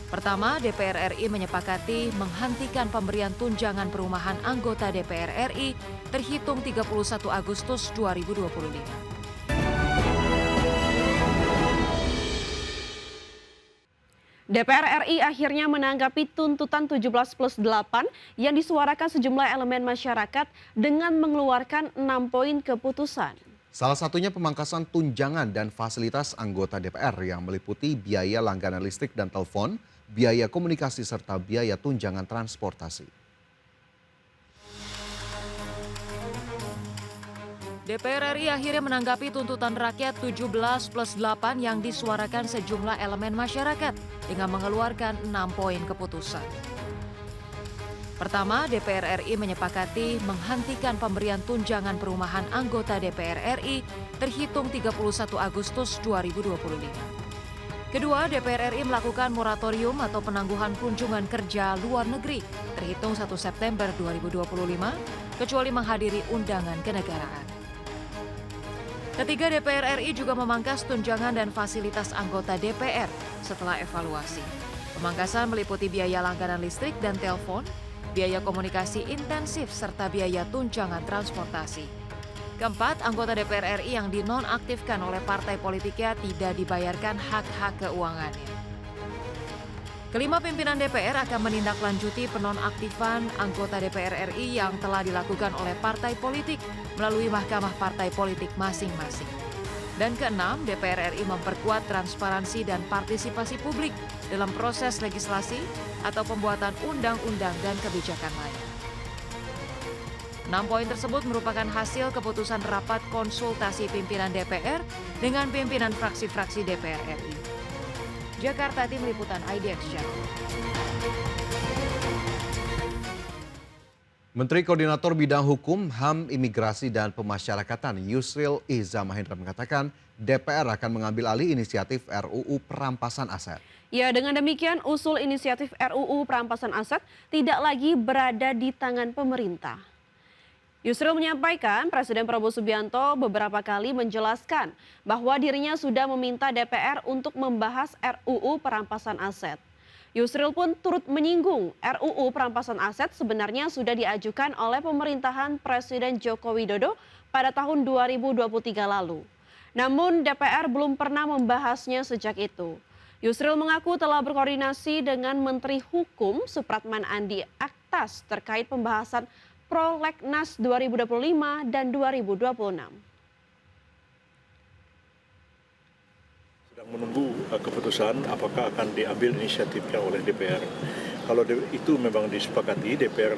Pertama, DPR RI menyepakati menghentikan pemberian tunjangan perumahan anggota DPR RI terhitung 31 Agustus 2025. DPR RI akhirnya menanggapi tuntutan 17+8 yang disuarakan sejumlah elemen masyarakat dengan mengeluarkan 6 poin keputusan. Salah satunya pemangkasan tunjangan dan fasilitas anggota DPR yang meliputi biaya langganan listrik dan telepon, biaya komunikasi serta biaya tunjangan transportasi. DPR RI akhirnya menanggapi tuntutan rakyat 17+8 yang disuarakan sejumlah elemen masyarakat dengan mengeluarkan 6 poin keputusan. Pertama, DPR RI menyepakati menghentikan pemberian tunjangan perumahan anggota DPR RI terhitung 31 Agustus 2025. Kedua, DPR RI melakukan moratorium atau penangguhan kunjungan kerja luar negeri terhitung 1 September 2025 kecuali menghadiri undangan kenegaraan. Ketiga, DPR RI juga memangkas tunjangan dan fasilitas anggota DPR setelah evaluasi. Pemangkasan meliputi biaya langganan listrik dan telepon, biaya komunikasi intensif, serta biaya tunjangan transportasi. Keempat, anggota DPR RI yang dinonaktifkan oleh partai politiknya tidak dibayarkan hak-hak keuangannya. Kelima, pimpinan DPR akan menindaklanjuti penonaktifan anggota DPR RI yang telah dilakukan oleh partai politik melalui mahkamah partai politik masing-masing. Dan keenam, DPR RI memperkuat transparansi dan partisipasi publik dalam proses legislasi atau pembuatan undang-undang dan kebijakan lain. 6 poin tersebut merupakan hasil keputusan rapat konsultasi pimpinan DPR dengan pimpinan fraksi-fraksi DPR RI. Jakarta, Tim Liputan IDX Channel. Menteri Koordinator Bidang Hukum, HAM, Imigrasi, dan Pemasyarakatan Yusril Iza Mahendra mengatakan DPR akan mengambil alih inisiatif RUU Perampasan Aset. Ya, dengan demikian usul inisiatif RUU Perampasan Aset tidak lagi berada di tangan pemerintah. Yusril menyampaikan Presiden Prabowo Subianto beberapa kali menjelaskan bahwa dirinya sudah meminta DPR untuk membahas RUU Perampasan Aset. Yusril pun turut menyinggung RUU Perampasan Aset sebenarnya sudah diajukan oleh pemerintahan Presiden Joko Widodo pada tahun 2023 lalu. Namun DPR belum pernah membahasnya sejak itu. Yusril mengaku telah berkoordinasi dengan Menteri Hukum Supratman Andi Aktas terkait pembahasan Prolegnas 2025 dan 2026. Sedang menunggu keputusan apakah akan diambil inisiatifnya oleh DPR. Kalau itu memang disepakati, DPR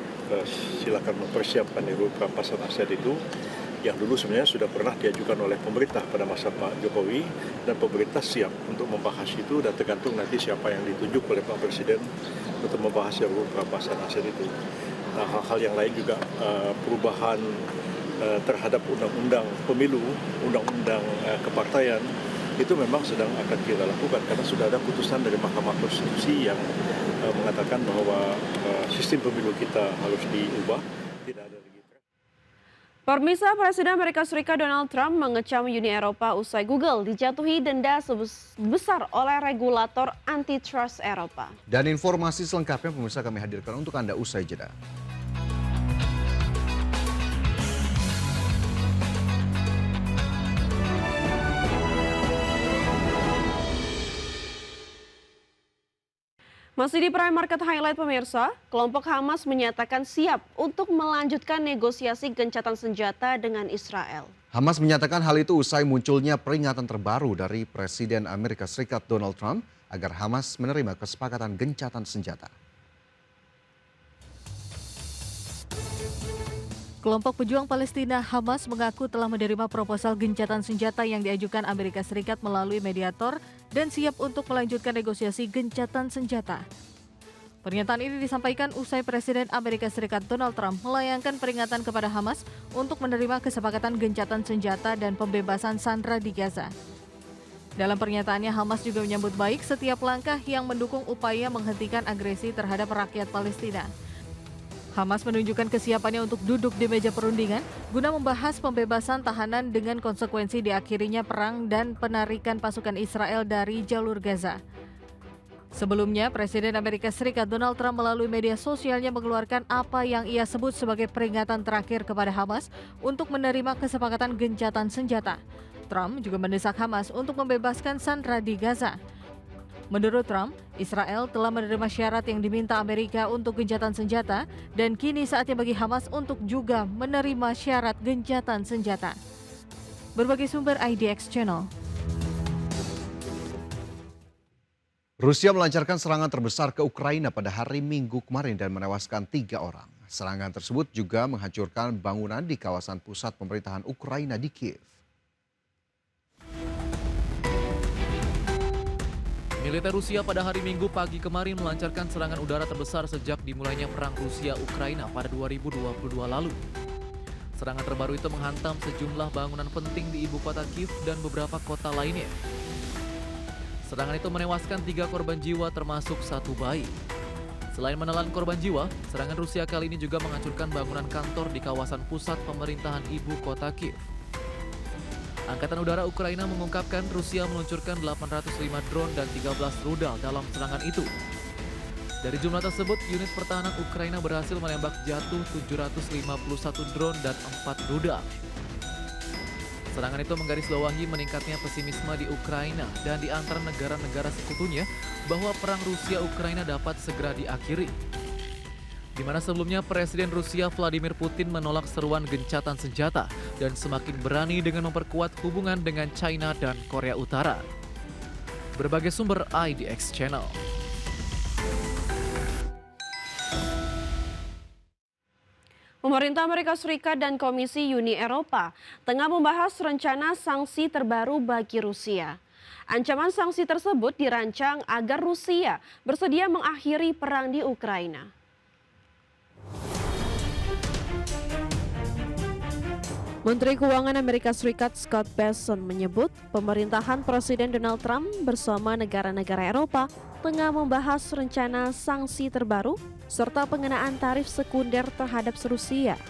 silakan mempersiapkan RUU Perampasan Aset itu yang dulu sebenarnya sudah pernah diajukan oleh pemerintah pada masa Pak Jokowi, dan pemerintah siap untuk membahas itu dan tergantung nanti siapa yang ditunjuk oleh Pak Presiden untuk membahas RUU Perampasan Aset itu. Nah, hal-hal yang lain juga perubahan terhadap undang-undang pemilu, undang-undang kepartaian itu memang sedang akan kita lakukan karena sudah ada putusan dari Mahkamah Konstitusi yang mengatakan bahwa sistem pemilu kita harus diubah. Tidak ada lagi. Pemirsa, Presiden Amerika Serikat Donald Trump mengecam Uni Eropa usai Google dijatuhi denda sebesar oleh regulator antitrust Eropa. Dan informasi selengkapnya pemirsa kami hadirkan untuk Anda usai jeda. Masih di Prime Market Highlight pemirsa, kelompok Hamas menyatakan siap untuk melanjutkan negosiasi gencatan senjata dengan Israel. Hamas menyatakan hal itu usai munculnya peringatan terbaru dari Presiden Amerika Serikat Donald Trump agar Hamas menerima kesepakatan gencatan senjata. Kelompok pejuang Palestina Hamas mengaku telah menerima proposal gencatan senjata yang diajukan Amerika Serikat melalui mediator dan siap untuk melanjutkan negosiasi gencatan senjata. Pernyataan ini disampaikan usai Presiden Amerika Serikat Donald Trump melayangkan peringatan kepada Hamas untuk menerima kesepakatan gencatan senjata dan pembebasan sandera di Gaza. Dalam pernyataannya, Hamas juga menyambut baik setiap langkah yang mendukung upaya menghentikan agresi terhadap rakyat Palestina. Hamas menunjukkan kesiapannya untuk duduk di meja perundingan guna membahas pembebasan tahanan dengan konsekuensi diakhirinya perang dan penarikan pasukan Israel dari jalur Gaza. Sebelumnya, Presiden Amerika Serikat Donald Trump melalui media sosialnya mengeluarkan apa yang ia sebut sebagai peringatan terakhir kepada Hamas untuk menerima kesepakatan gencatan senjata. Trump juga mendesak Hamas untuk membebaskan sandera di Gaza. Menurut Trump, Israel telah menerima syarat yang diminta Amerika untuk gencatan senjata dan kini saatnya bagi Hamas untuk juga menerima syarat gencatan senjata. Berbagai sumber IDX Channel. Rusia melancarkan serangan terbesar ke Ukraina pada hari Minggu kemarin dan menewaskan 3 orang. Serangan tersebut juga menghancurkan bangunan di kawasan pusat pemerintahan Ukraina di Kiev. Militer Rusia pada hari Minggu pagi kemarin melancarkan serangan udara terbesar sejak dimulainya perang Rusia-Ukraina pada 2022 lalu. Serangan terbaru itu menghantam sejumlah bangunan penting di ibu kota Kiev dan beberapa kota lainnya. Serangan itu menewaskan 3 korban jiwa termasuk 1 bayi. Selain menelan korban jiwa, serangan Rusia kali ini juga menghancurkan bangunan kantor di kawasan pusat pemerintahan ibu kota Kiev. Angkatan Udara Ukraina mengungkapkan Rusia meluncurkan 805 drone dan 13 rudal dalam serangan itu. Dari jumlah tersebut, unit pertahanan Ukraina berhasil menembak jatuh 751 drone dan 4 rudal. Serangan itu menggarisbawahi meningkatnya pesimisme di Ukraina dan di antara negara-negara sekutunya bahwa perang Rusia-Ukraina dapat segera diakhiri. Di mana sebelumnya Presiden Rusia Vladimir Putin menolak seruan gencatan senjata dan semakin berani dengan memperkuat hubungan dengan China dan Korea Utara. Berbagai sumber IDX Channel. Pemerintah Amerika Serikat dan Komisi Uni Eropa tengah membahas rencana sanksi terbaru bagi Rusia. Ancaman sanksi tersebut dirancang agar Rusia bersedia mengakhiri perang di Ukraina. Menteri Keuangan Amerika Serikat Scott Bessent menyebut pemerintahan Presiden Donald Trump bersama negara-negara Eropa tengah membahas rencana sanksi terbaru serta pengenaan tarif sekunder terhadap Rusia.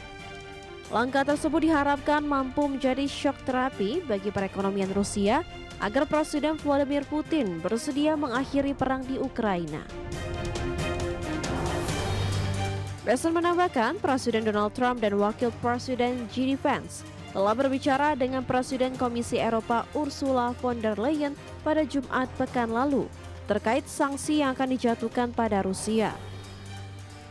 Langkah tersebut diharapkan mampu menjadi shock terapi bagi perekonomian Rusia agar Presiden Vladimir Putin bersedia mengakhiri perang di Ukraina. Bessent menambahkan Presiden Donald Trump dan Wakil Presiden JD Vance telah berbicara dengan Presiden Komisi Eropa Ursula von der Leyen pada Jumat pekan lalu terkait sanksi yang akan dijatuhkan pada Rusia.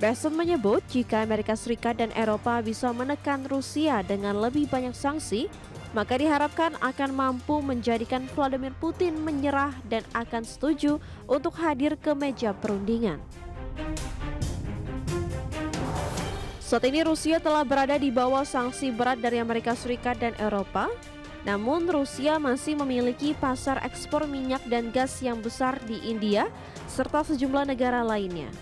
Bessent menyebut jika Amerika Serikat dan Eropa bisa menekan Rusia dengan lebih banyak sanksi, maka diharapkan akan mampu menjadikan Vladimir Putin menyerah dan akan setuju untuk hadir ke meja perundingan. Saat ini Rusia telah berada di bawah sanksi berat dari Amerika Serikat dan Eropa, namun Rusia masih memiliki pasar ekspor minyak dan gas yang besar di India serta sejumlah negara lainnya.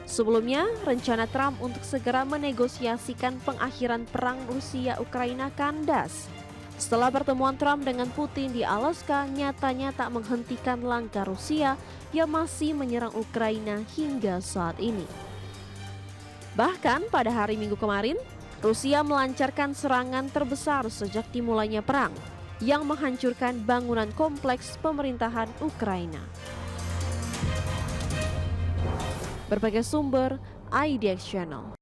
Sebelumnya, rencana Trump untuk segera menegosiasikan pengakhiran perang Rusia-Ukraina kandas. Setelah pertemuan Trump dengan Putin di Alaska nyatanya tak menghentikan langkah Rusia yang masih menyerang Ukraina hingga saat ini. Bahkan pada hari Minggu kemarin, Rusia melancarkan serangan terbesar sejak dimulainya perang yang menghancurkan bangunan kompleks pemerintahan Ukraina. Berbagai sumber IDX Channel.